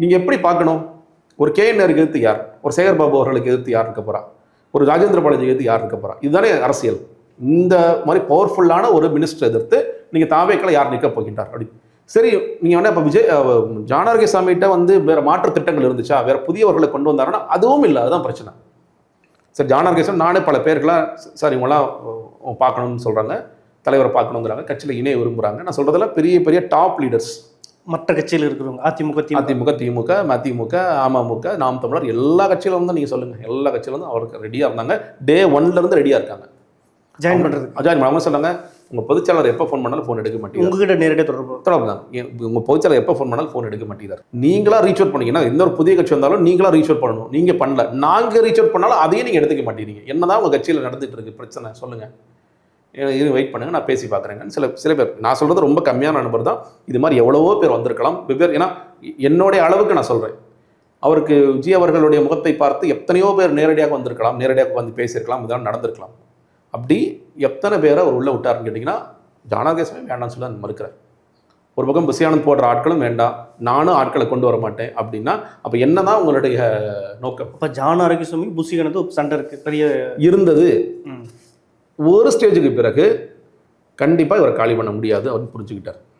நீங்கள் எப்படி பார்க்கணும்? ஒரு கேஎன்ஆருக்கு எதிர்த்து யார், ஒரு சேகர் பாபு அவர்களுக்கு எதிர்த்து யார் இருக்க போகிறா, ஒரு ராஜேந்திர பாலாஜிக்கு எதிர்த்து யார் இருக்க போகிறா? இதுதானே அரசியல். இந்த மாதிரி பவர்ஃபுல்லான ஒரு மினிஸ்டர் எதிர்த்து நீங்கள் தாவேக்களை யார் நிற்க போகின்றார் அப்படி. சரி, நீங்கள் வந்து இப்போ ஜானார்கேசாமிகிட்ட வந்து வேறு மாற்று திட்டங்கள் இருந்துச்சா, வேறு புதியவர்களை கொண்டு வந்தாருன்னா அதுவும் இல்லை. அதுதான் பிரச்சனை. சார் ஜானார்கேசன் நானே பல பேருக்கெல்லாம் சார் இவங்களாம் பார்க்கணும்னு சொல்கிறாங்க, தலைவரை பார்க்கணுங்கிறாங்க, கட்சியில் இணைய விரும்புகிறாங்க. நான் சொல்கிறதெல்லாம் பெரிய பெரிய டாப் லீடர்ஸ், மற்ற கட்சியில் இருக்கிறவங்க, அதிமுக, திமுக, மதிமுக, அமமுக, நாம் தமிழர், எல்லா கட்சியிலும் வந்து நீங்கள் சொல்லுங்கள், எல்லா கட்சியிலும் வந்து அவருக்கு ரெடியாக இருந்தாங்க. டே 1லேருந்து ரெடியாக இருக்காங்க ஜாயின் பண்ணுறது. அவங்க சொன்னாங்க, உங்கள் பொதுச்செயலாளர் எப்போ ஃபோன் பண்ணாலும் ஃபோன் எடுக்க மாட்டேங்குது. உங்ககிட்ட நேரடியாக தொடர்பு தான். உங்கள் பொதுச்செயலாளர் எப்போ ஃபோன் பண்ணாலும் ஃபோன் எடுக்க மாட்டேங்கிறார். நீங்களாக ரீச் அவுட் பண்ணிங்கன்னா, எந்த ஒரு புதிய கட்சி வந்தாலும் நீங்களாக ரீச் அவுட் பண்ணணும். நீங்கள் பண்ணல, நாங்கள் ரீச் அவுட் பண்ணாலும் அதையும் நீங்கள் எடுத்துக்க மாட்டேங்கிறீங்க. என்னதான் உங்கள் கட்சியில் நடந்துகிட்டு இருக்கு பிரச்சனை சொல்லுங்கள், இது வெயிட் பண்ணுங்க, நான் பேசி பார்க்குறேங்க. சில பேர், நான் சொல்கிறது ரொம்ப கம்மியான நபர் தான், இது மாதிரி எவ்வளவோ பேர் வந்திருக்கலாம் வெவ்வேறு. ஏன்னா என்னுடைய அளவுக்கு நான் சொல்கிறேன், அவருக்கு ஜி அவர்களுடைய முகத்தை பார்த்து எத்தனையோ பேர் நேரடியாக வந்திருக்கலாம், நேரடியாக வந்து பேசியிருக்கலாம், இதெல்லாம் நடந்திருக்கலாம். அப்படி எத்தனை பேரை அவர் உள்ளே விட்டாருன்னு கேட்டிங்கன்னா, ஜானார்கேசமே வேண்டாம்னு சொல்லி நான் மறுக்கிறேன். ஒரு பக்கம் புசியானந்த் போடுற ஆட்களும் வேண்டாம், நானும் ஆட்களை கொண்டு வர மாட்டேன் அப்படின்னா, அப்போ என்ன தான் உங்களுடைய நோக்கம்? இப்போ ஜானார்கேசாமி புசியானந்த் சண்டை இருக்குது பெரிய இருந்தது. ஒரு ஸ்டேஜுக்கு பிறகு கண்டிப்பாக இவரை காலி பண்ண முடியாது அப்படின்னு புரிஞ்சுக்கிட்டார்.